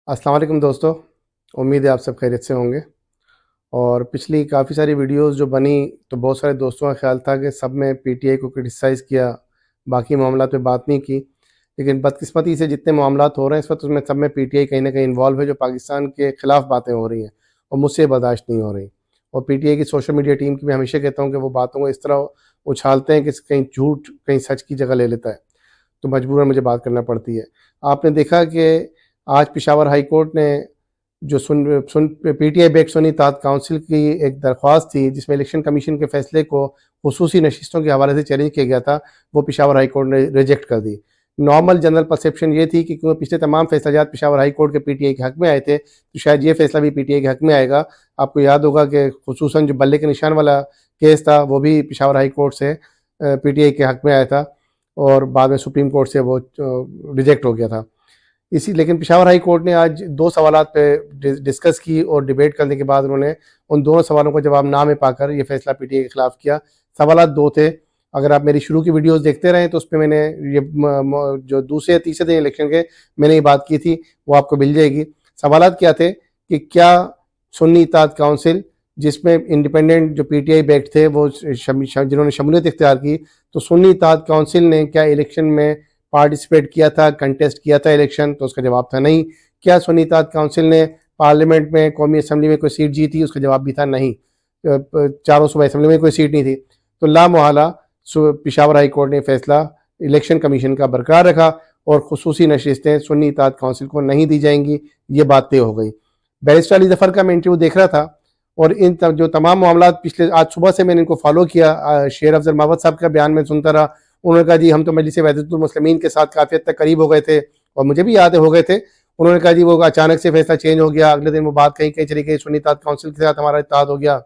अस्सलाम वालेकुम दोस्तों। उम्मीद है आप सब खैरियत से होंगे। और पिछली काफ़ी सारी वीडियोस जो बनी तो बहुत सारे दोस्तों का ख्याल था कि सब में पीटीआई को क्रिटिसाइज़ किया, बाकी मामलात पे बात नहीं की। लेकिन बदकिस्मती से जितने मामलात हो रहे हैं इस वक्त उसमें सब में पीटीआई कहीं ना कहीं इन्वॉल्व है, जो पाकिस्तान के ख़िलाफ़ बातें हो रही हैं और मुझसे बर्दाश्त नहीं हो रही। और पीटीआई की सोशल मीडिया टीम की मैं हमेशा कहता हूँ कि वो बातों को इस तरह उछालते हैं कि कहीं झूठ कहीं सच की जगह ले लेता है, तो मजबूरन मुझे बात करना पड़ती है। आपने देखा कि आज पेशावर हाई कोर्ट ने जो सुन सुन पीटीआई बेक्ड सुन्नी ताद काउंसिल की एक दरख्वास्त थी जिसमें इलेक्शन कमीशन के फैसले को खुसूसी नशिस्तों के हवाले से चैलेंज किया गया था, वो पेशावर हाई कोर्ट ने रिजेक्ट कर दी। नॉर्मल जनरल परसेप्शन ये थी कि क्योंकि पिछले तमाम फैसलाजात पेशावर हाई कोर्ट के पीटीआई के हक में आए थे, तो शायद ये फैसला भी पीटीआई के हक में आएगा। आपको याद होगा कि खुसूसन जो बल्ले के निशान वाला केस था वो भी पेशावर हाई कोर्ट से पीटीआई के हक में आया था और बाद में सुप्रीम कोर्ट से वो रिजेक्ट हो गया था। लेकिन पेशावर हाई कोर्ट ने आज 2 सवालात पे डिस्कस की और डिबेट करने के बाद उन्होंने उन दोनों सवालों का जवाब ना में पाकर ये फैसला पीटीआई के खिलाफ किया। सवालात 2 थे। अगर आप मेरी शुरू की वीडियोस देखते रहें तो उसपे मैंने ये जो दूसरे या तीसरे दिन इलेक्शन के मैंने ये बात की थी, वो आपको मिल जाएगी। सवालात क्या थे कि क्या सुन्नी इत्तेहाद काउंसिल जिसमें इंडिपेंडेंट जो पीटीआई बैक्ड थे वो जिन्होंने शमूलियत इख्तियार की, तो सुन्नी इत्तेहाद काउंसिल ने क्या इलेक्शन में पार्टिसिपेट किया था, कंटेस्ट किया था इलेक्शन? तो उसका जवाब था नहीं। क्या सुन्नी इत्तेहाद काउंसिल ने पार्लियामेंट में कौमी असम्बली में कोई सीट जीती? उसका जवाब भी था नहीं। चारों सूबाई असम्बली में कोई सीट नहीं थी। तो लामोहला पेशावर हाई कोर्ट ने फैसला इलेक्शन कमीशन का बरकरार रखा और खुसूसी नशिस्तें सुन्नी इत्तेहाद काउंसिल को नहीं दी जाएंगी, ये बात तय हो गई। बैरिस्टर अली जफर का मैं इंटरव्यू देख रहा था और जो तमाम मामला पिछले आज सुबह से मैंने इनको फॉलो किया। शेर अफजल महमद साहब का बयान में सुनता रहा। उन्होंने कहा जी हम तो मजलिस वहदतुल मुस्लिमीन के साथ काफ़ी हद तक करीब हो गए थे और मुझे भी याद है हो गए थे। उन्होंने कहा जी वो अचानक से फैसला चेंज हो गया, अगले दिन वो बात कहीं कहीं चली गई, सुन्नी इत्तेहाद काउंसिल के साथ हमारा इत्तेहाद हो गया।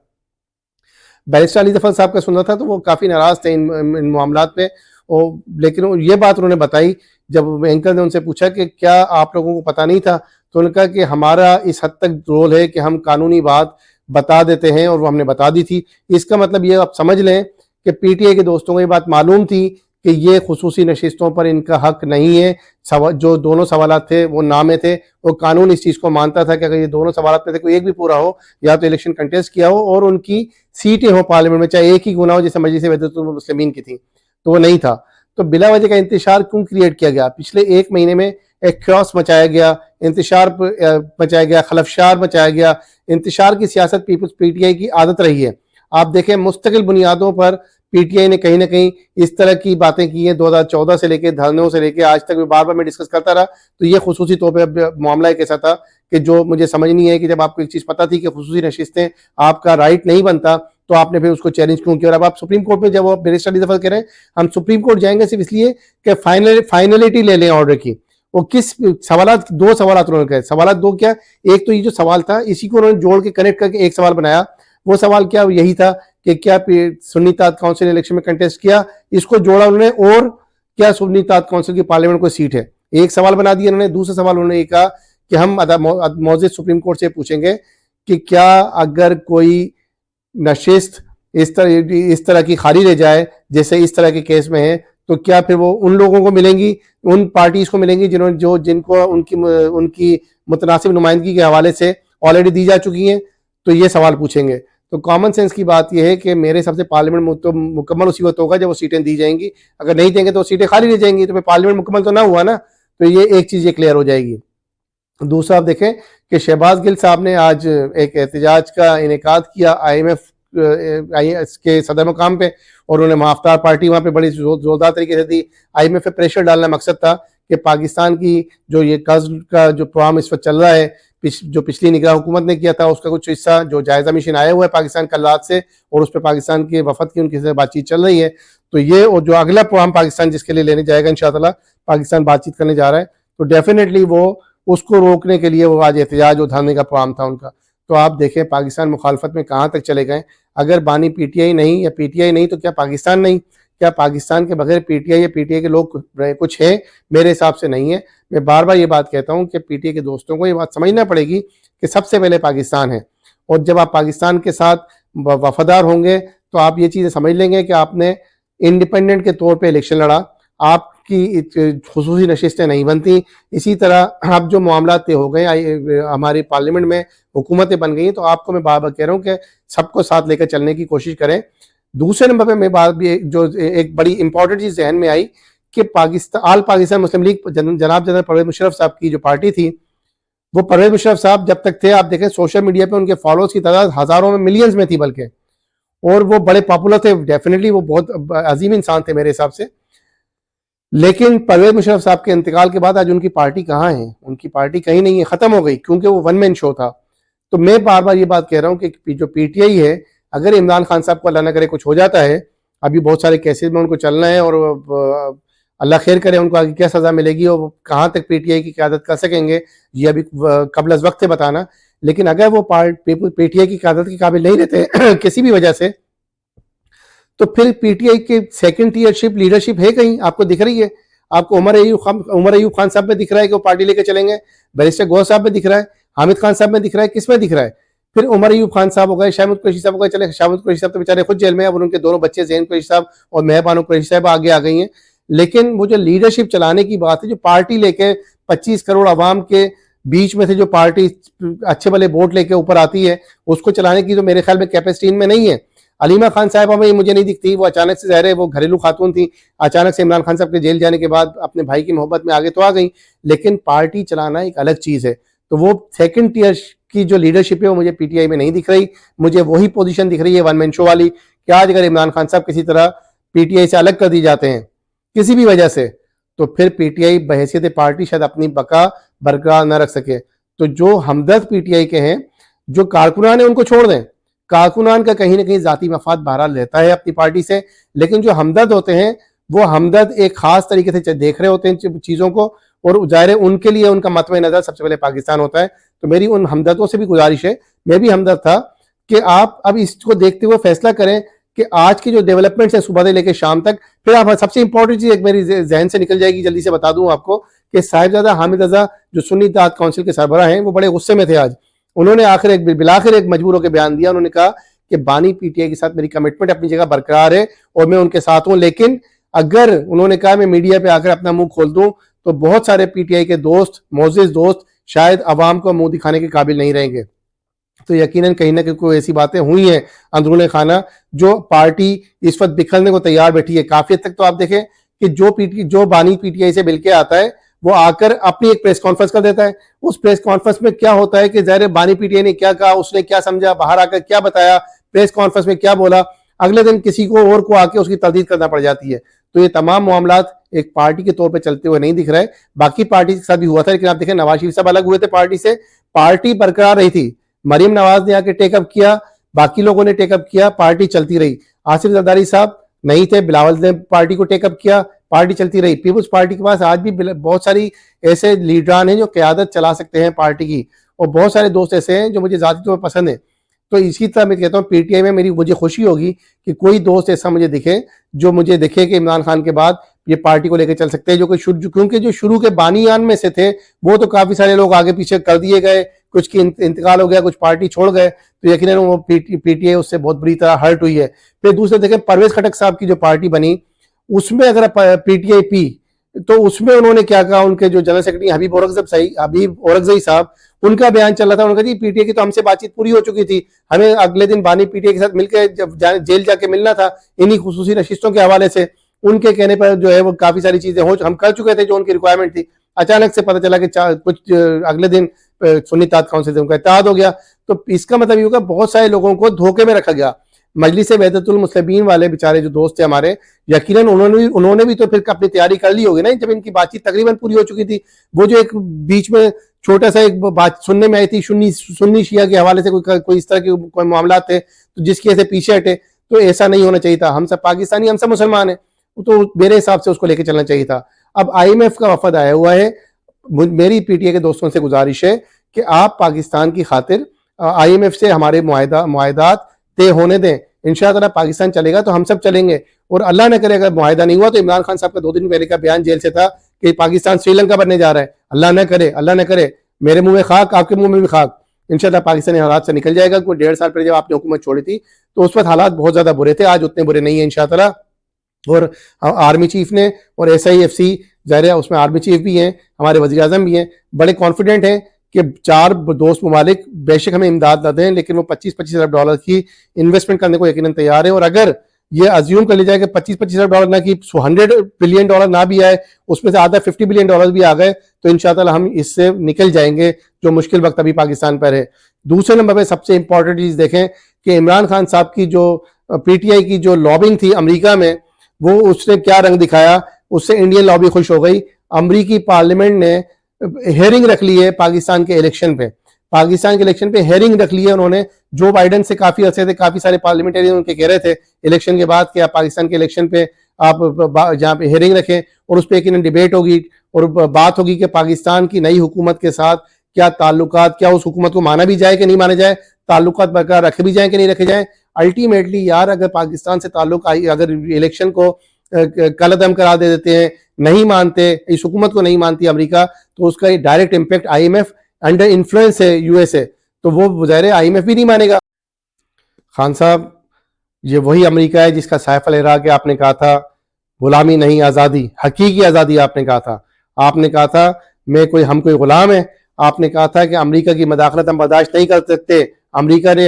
बैरिस्टर अली जफर साहब का सुना था तो वो काफ़ी नाराज़ थे इन मामलात पे। और लेकिन ये बात उन्होंने बताई जब एंकर ने उनसे पूछा कि क्या आप लोगों को पता नहीं था, तो उन्होंने कहा कि हमारा इस हद तक रोल है कि हम कानूनी बात बता देते हैं और वो हमने बता दी थी। इसका मतलब ये आप समझ लें कि पीटीआई के दोस्तों को ये बात मालूम थी कि ये खुसूसी नशिस्तों पर इनका हक नहीं है। जो दोनों सवालात थे वो ना में थे। वो कानून इस चीज़ को मानता था कि अगर ये दोनों सवालात में से कोई एक भी पूरा हो, या तो इलेक्शन कंटेस्ट किया हो और उनकी सीटें हो पार्लियामेंट में, चाहे एक ही गुना हो जैसे मजलिस वहदतुल मुस्लिमीन की थी, तो वो नहीं था। तो बिला वजह का इंतशार क्यों क्रिएट किया गया? पिछले 1 महीने में एक क्रॉस मचाया गया, इंतशार मचाया गया, खलफशार मचाया गया। इंतशार की सियासत पीपल्स पीटीआई की आदत रही है। आप देखें मुस्तकिल बुनियादों पर पीटीआई ने कहीं ना कहीं इस तरह की बातें की हैं। 2014 से लेकर धरनों से लेकर आज तक बार बार मैं डिस्कस करता रहा। तो ये खुसूसी तौर पर मामला एक ऐसा था कि जो मुझे समझ नहीं है कि जब आपको एक चीज़ पता थी कि खुसूसी नशिस्तें आपका राइट नहीं बनता, तो आपने फिर उसको चैलेंज क्यों किया? और अब आप सुप्रीम कोर्ट में जब वो बैरिस्टर अली जफर कह रहे हैं हम सुप्रीम कोर्ट जाएंगे सिर्फ इसलिए कि फाइनलिटी ले लें ऑर्डर की। वो किस सवालात, 2 सवालात उन्होंने कहे। सवालात 2 क्या? एक तो ये जो सवाल था इसी को उन्होंने जोड़ के कनेक्ट करके एक सवाल बनाया। वो सवाल क्या? यही था कि क्या सुन्नी इत्तेहाद काउंसिल ने इलेक्शन में कंटेस्ट किया? इसको जोड़ा उन्होंने, और क्या सुन्नी इत्तेहाद काउंसिल की पार्लियामेंट में कोई सीट है? एक सवाल बना दिया उन्होंने। दूसरा सवाल उन्होंने ये कहा कि हम मौजूद सुप्रीम कोर्ट से पूछेंगे कि क्या अगर कोई नशिस्त इस तरह की खाली रह जाए जैसे इस तरह के केस में है, तो क्या फिर वो उन लोगों को मिलेंगी, उन पार्टीज को मिलेंगी जिनको उनकी मुतनासिब नुमाइंदगी के हवाले से ऑलरेडी दी जा चुकी हैं? तो ये सवाल पूछेंगे। तो कॉमन सेंस की बात यह है कि मेरे हिसाब से पार्लियामेंट तो मुकम्मल उसी वक्त होगा जब वो सीटें दी जाएंगी। अगर नहीं देंगे तो सीटें खाली रह जाएंगी, तो फिर पार्लियामेंट मुकम्मल तो ना हुआ ना। तो ये एक चीज़ ये क्लियर हो जाएगी। दूसरा आप देखें कि शहबाज गिल साहब ने आज एक एहतजाज का इनेकाद किया IMF के सदर मुकाम पे, और उन्होंने माफ्तार पार्टी वहाँ पे बड़ी जोरदार तरीके से दी। IMF पे प्रेशर डालना मकसद था कि पाकिस्तान की जो ये कर्ज का जो प्रोग्राम इस वक्त चल रहा है, जो पिछली निगरान हुकूमत ने किया था, उसका कुछ हिस्सा जो जायजा मिशन आया हुआ है पाकिस्तान कल रात से, और उस पर पाकिस्तान के वफद की उनकी से बातचीत चल रही है। तो ये और जो अगला प्रोग्राम पाकिस्तान जिसके लिए लेने जाएगा इंशाअल्लाह, पाकिस्तान बातचीत करने जा रहा है, तो डेफिनेटली वो उसको रोकने के लिए वो आज एहतजाज और धरने का प्रोग्राम था उनका। तो आप देखें पाकिस्तान मुखालफत में कहाँ तक चले गए। अगर बानी पीटीआई नहीं या पीटीआई नहीं तो क्या पाकिस्तान नहीं? क्या पाकिस्तान के बगैर पीटीआई या पीटीआई के लोग कुछ है? मेरे हिसाब से नहीं है। मैं बार बार ये बात कहता हूँ कि पीटीआई के दोस्तों को ये बात समझना पड़ेगी कि सबसे पहले पाकिस्तान है, और जब आप पाकिस्तान के साथ वफादार होंगे तो आप ये चीज़ें समझ लेंगे कि आपने इंडिपेंडेंट के तौर पर इलेक्शन लड़ा, आप की खुसूसी नशिस्तें नहीं बनती। इसी तरह अब जो मामला तय हो गए, हमारी पार्लियामेंट में हुकूमतें बन गई, तो आपको मैं बार बार कह रहा हूँ कि सबको साथ लेकर चलने की कोशिश करें। दूसरे नंबर पे मैं बात भी जो एक बड़ी इंपॉर्टेंट चीज जहन में आई कि आल पाकिस्तान मुस्लिम लीग जनाब जनरल परवेज मुशर्रफ साहब की जो पार्टी थी, वो परवेज मुशर्रफ साहब जब तक थे, आप देखें सोशल मीडिया पे उनके फॉलोअर्स की तादाद हजारों में, मिलियंस में थी बल्कि, और वो बड़े पॉपुलर थे। डेफिनेटली वो बहुत अजीम इंसान थे मेरे हिसाब से। लेकिन परवेज मुशर्रफ साहब के इंतकाल के बाद आज उनकी पार्टी कहाँ है? उनकी पार्टी कहीं नहीं है, खत्म हो गई, क्योंकि वो वन मैन शो था। तो मैं बार बार ये बात कह रहा हूँ कि जो पीटीआई है, अगर इमरान खान साहब को अल्लाह न करे कुछ हो जाता है, अभी बहुत सारे केसेस में उनको चलना है, और अल्लाह खैर करे उनको आगे क्या सजा मिलेगी और कहाँ तक पीटीआई की क़यादत कर सकेंगे, ये अभी कबल अज़ वक्त है बताना। लेकिन अगर वो पीटीआई की क़यादत के काबिल नहीं रहते किसी भी वजह से, तो फिर पीटीआई के सेकंड टीयरशिप लीडरशिप है कहीं? आपको दिख रही है? आपको उमर अयूब खान साहब में दिख रहा है कि वो पार्टी लेके चलेंगे? बैरिस्टर गौहर साहब में दिख रहा है? हामिद खान साहब में दिख रहा है? किस में दिख रहा है? फिर उमर अयूब खान साहब हो गए, शाहिद कुरैशी साहब हो गए। चले, शाहिद कुरैशी साहब तो बेचारे खुद जेल में, अब उनके दोनों बच्चे ज़ैन कुरैशी साहब और महबानो कुरैशी साहब आगे आ गई हैं। लेकिन वो जो लीडरशिप चलाने की बात है, जो पार्टी लेके 25 करोड़ आवाम के बीच में से जो पार्टी अच्छे भले वोट लेके ऊपर आती है, उसको चलाने की तो मेरे ख्याल में कैपेसिटी इनमें नहीं है। अलीमा खान साहब में मुझे नहीं दिखती, वो अचानक से, ज़ाहिर है वो घरेलू खातून थी, अचानक से इमरान खान साहब के जेल जाने के बाद अपने भाई की मोहब्बत में आगे तो आ गई, लेकिन पार्टी चलाना एक अलग चीज़ है। तो वो सेकंड टीयर की जो लीडरशिप है वो मुझे पीटीआई में नहीं दिख रही। मुझे वही पोजीशन दिख रही है वन मैन शो वाली, कि आज अगर इमरान खान साहब किसी तरह पीटीआई से अलग कर दी जाते हैं किसी भी वजह से, तो फिर पीटीआई बहैसियत पार्टी शायद अपनी बका बरकरार न रख सके। तो जो हमदर्द पीटीआई के हैं, जो कारकुनान है, उनको छोड़ दें। कारकुनान का कहीं ना कहीं जाती मफाद बहरहाल रहता है अपनी पार्टी से, लेकिन जो हमदर्द होते हैं, वो हमदर्द एक खास तरीके से देख रहे होते हैं चीज़ों को, और ज़ाहिर है उनके लिए उनका मतवे नज़र सबसे पहले पाकिस्तान होता है। तो मेरी उन हमदर्दों से भी गुजारिश है, मैं भी हमदर्द था, कि आप अब इसको देखते हुए फैसला करें कि आज की जो डेवलपमेंट्स है सुबह से लेकर शाम तक, फिर आप सबसे इंपॉर्टेंट चीज़ एक मेरी जहन से निकल जाएगी, जल्दी से बता दूं आपको, कि साहिबजादा हामिद रजा जो सुन्नी इत्तेहाद काउंसिल के सरबराह हैं, वो बड़े गुस्से में थे आज। उन्होंने बिलाखिर एक मजबूर होकर बयान दिया। उन्होंने कहा कि बानी पीटीआई के साथ मेरी कमिटमेंट अपनी जगह बरकरार है और मैं उनके साथ हूं, लेकिन अगर, उन्होंने कहा, मैं मीडिया पे आकर अपना मुंह खोल दूं तो बहुत सारे पीटीआई के दोस्त, मोअज़्ज़िज़ दोस्त, शायद अवाम को मुंह दिखाने के काबिल नहीं रहेंगे। तो यकीनन कहीं ना कहीं कोई ऐसी बातें हुई हैं अंदरूनी खाना, जो पार्टी इस वक्त बिखरने को तैयार बैठी है। काफी हद तक तो आप देखें कि जो बानी पीटीआई से मिलके आता है, वो आकर अपनी एक प्रेस कॉन्फ्रेंस कर देता है। उस प्रेस कॉन्फ्रेंस में क्या होता है कि ज़ाहिर बानी पीटीआई ने क्या कहा, उसने क्या समझा, बाहर आकर क्या बताया, प्रेस कॉन्फ्रेंस में क्या बोला, अगले दिन किसी को और को आके उसकी तर्दीद करना पड़ जाती है। तो ये तमाम मामलात एक पार्टी के तौर पर चलते हुए नहीं दिख रहा है। बाकी पार्टी के साथ भी हुआ था, लेकिन आप देखें नवाज शरीफ साहब अलग हुए थे पार्टी से, पार्टी बरकरार रही थी। मरीम नवाज ने आके टेकअप किया, बाकी लोगों ने टेकअप किया, पार्टी चलती रही। आसिफ जरदारी साहब नहीं थे, बिलावल ने पार्टी को टेकअप किया, पार्टी चलती रही। पीपुल्स पार्टी के पास आज भी बहुत सारी ऐसे लीडरान हैं जो क़यादत चला सकते हैं पार्टी की, और बहुत सारे दोस्त ऐसे हैं जो मुझे ज़ाती तौर पर पसंद है। तो इसी तरह मैं कहता हूँ पीटीआई में मुझे खुशी होगी कि कोई दोस्त ऐसा मुझे दिखे, जो मुझे दिखे कि इमरान खान के बाद ये पार्टी को लेकर चल सकते हैं, क्योंकि जो शुरू के बानियान में से थे, वो तो काफी सारे लोग आगे पीछे कर दिए गए, कुछ की इंतकाल हो गया, कुछ पार्टी छोड़ गए, तो यकीनन वो पीटीआई उससे बहुत बुरी तरह हर्ट हुई है। फिर दूसरे देखें परवेज खटक साहब की जो पार्टी बनी, उसमें अगर पीटीआई पी, तो उसमें उन्होंने क्या कहा, उनके जो जनरल सेक्रेटरी हबीब औरकज़ई साहब, उनका बयान चल रहा था, उन्होंने कहा जी पीटीआई की तो हमसे बातचीत पूरी हो चुकी थी, हमें अगले दिन बानी पीटीआई के साथ मिलकर जब जेल जाके मिलना था इन्हीं खुसूसी नशिस्तों के हवाले से। उनके कहने पर जो है वो काफी सारी चीजें हम कर चुके थे जो उनकी रिक्वायरमेंट थी। अचानक से पता चला कि कुछ अगले दिन सुन्नी इत्तेहाद काउंसिल से उनका इत्तेहाद हो गया। तो इसका मतलब ये होगा बहुत सारे लोगों को धोखे में रखा गया। मजलिस वहदतुल मुस्लिमीन वाले बेचारे जो दोस्त थे हमारे, यकीनन उन्होंने भी तो फिर अपनी तैयारी कर ली होगी ना, जब इनकी बातचीत तकरीबन पूरी हो चुकी थी। वो जो एक बीच में छोटा सा एक बात सुनने में आई थी सुन्नी शिया के हवाले से कोई इस तरह के कोई मामला थे, तो जिसकी वजह से पीछे हटे, तो ऐसा नहीं होना चाहिए था। हम सब पाकिस्तानी, हम सब मुसलमान हैं, तो मेरे हिसाब से उसको लेके चलना चाहिए था। अब आईएमएफ का वफद आया हुआ है, मेरी पीटीआई के दोस्तों से गुजारिश है कि आप पाकिस्तान की खातिर आईएमएफ से हमारे मुआहदात तय होने दें। इंशाअल्लाह पाकिस्तान चलेगा तो हम सब चलेंगे, और अल्लाह न करे अगर मुआहदा नहीं हुआ तो इमरान खान साहब का 2 दिन पहले का बयान जेल से था कि पाकिस्तान श्रीलंका बनने जा रहा है। अल्लाह न करे, मेरे मुंह में खाक, आपके मुंह में भी खाक। इंशाअल्लाह पाकिस्तानी हालात से निकल जाएगा। कोई 1.5 साल पहले जब आपने हुकूमत छोड़ी थी तो उस वक्त हालात बहुत ज्यादा बुरे थे, आज उतने बुरे नहीं है इंशाअल्लाह। और आर्मी चीफ ने और SIFC ज़ाहिर है उसमें आर्मी चीफ भी हैं, हमारे वज़ीर आज़म भी हैं, बड़े कॉन्फिडेंट हैं कि 4 दोस्त ममालिक बेशक हमें इमदाद न दें लेकिन वो $25-25 अरब डॉलर की इन्वेस्टमेंट करने को यकीनन तैयार है। और अगर ये अज्यूम कर लिया जाए कि $25-25 अरब डॉलर ना कि $100 बिलियन डॉलर ना भी आए, उसमें से आधा $50 बिलियन डॉलर भी आ गए तो इंशाअल्लाह हम इससे निकल जाएंगे जो मुश्किल वक्त अभी पाकिस्तान पर है। दूसरे नंबर पर सबसे इंपॉर्टेंट चीज़ देखें कि इमरान खान साहब की जो PTI की जो लॉबिंग थी अमरीका में, वो उसने क्या रंग दिखाया, उससे इंडियन लॉबी खुश हो गई। अमरीकी पार्लियामेंट ने हेयरिंग रख ली है पाकिस्तान के इलेक्शन पे, पाकिस्तान के इलेक्शन पे हेयरिंग रख ली है उन्होंने। जो बाइडन से काफी अर्से से काफी सारे पार्लियामेंटेरियन उनके कह रहे थे इलेक्शन के बाद कि आप पाकिस्तान के इलेक्शन पे आप जहाँ पे हेयरिंग रखें और उस पर एक डिबेट होगी और बात होगी कि पाकिस्तान की नई हुकूमत के साथ क्या ताल्लुकात, क्या उस हुकूमत को माना भी जाए कि नहीं माना जाए, ताल्लुकात बरकरार रखे भी जाए कि नहीं रखे जाए। अल्टीमेटली यार अगर पाकिस्तान से ताल्लुक अगर इलेक्शन को कलअदम करा दे देते हैं, नहीं मानते, इस हुकूमत को नहीं मानती अमेरिका, तो उसका direct impact IMF under influence है USA, तो वो ज़ाहिर है IMF भी नहीं मानेगा। खान साहब ये वही अमेरिका है जिसका सैफ अल इराक आपने कहा था गुलामी नहीं आज़ादी, हकीकी आज़ादी आपने कहा था। आपने कहा था हम कोई गुलाम है। आपने कहा था कि अमेरिका की मदाखलत हम बर्दाश्त नहीं कर सकते। अमेरिका ने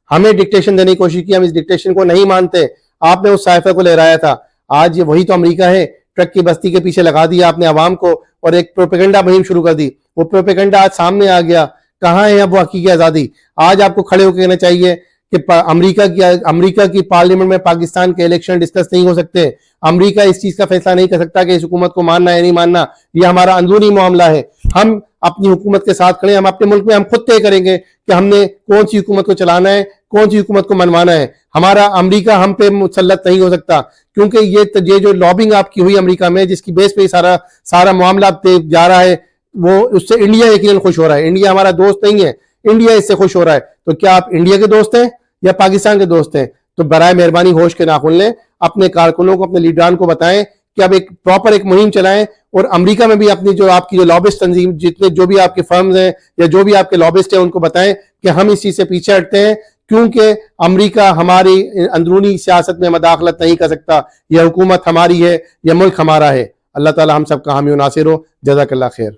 हमें डिक्टेशन देने की कोशिश की, हम इस डिक्टेशन को नहीं मानते। आपने उस साइफर को लहराया था। आज ये वही तो अमेरिका है, ट्रक की बस्ती के पीछे लगा दिया आपने अवाम को और एक प्रोपेगेंडा मुहिम शुरू कर दी। वो प्रोपेगेंडा आज सामने आ गया। कहाँ है अब वो हकीकी आज़ादी? आज आपको खड़े होकर कहना चाहिए कि अमेरिका की पार्लियामेंट में पाकिस्तान के इलेक्शन डिस्कस नहीं हो सकते। अमेरिका इस चीज का फैसला नहीं कर सकता कि इस हुकूमत को मानना है नहीं मानना, ये हमारा अंदरूनी मामला है। हम अपनी हुकूमत के साथ खड़े, हम अपने मुल्क में हम खुद तय करेंगे कि हमने कौन सी हुकूमत को चलाना है, कौन सी हुकूमत को मनवाना है। हमारा अमेरिका हम पे मुसल्लत नहीं हो सकता, क्योंकि ये जो लॉबिंग आपकी हुई अमेरिका में, जिसकी बेस पे सारा मामला जा रहा है, वो उससे इंडिया यकीनन खुश हो रहा है। इंडिया हमारा दोस्त नहीं है, इंडिया इससे खुश हो रहा है। तो क्या आप इंडिया के दोस्त हैं या पाकिस्तान के दोस्त हैं? तो बराए मेहरबानी होश के नाखून लें, अपने कारकुनों को, अपने लीडरान को बताएं कि अब एक प्रॉपर एक मुहिम चलाएं और अमेरिका में भी अपनी जो आपकी जो लॉबिस्ट तंजीम, जितने जो भी आपके फर्म्स हैं या जो भी आपके लॉबिस्ट हैं, उनको बताएं कि हम इस चीज से पीछे हटते हैं, क्योंकि अमेरिका हमारी अंदरूनी सियासत में मदाखलत नहीं कर सकता। यह हुकूमत हमारी है, यह मुल्क हमारा है। अल्लाह ताला हम सब का हामी नासिर हो। जज़ाकल्लाह खैर।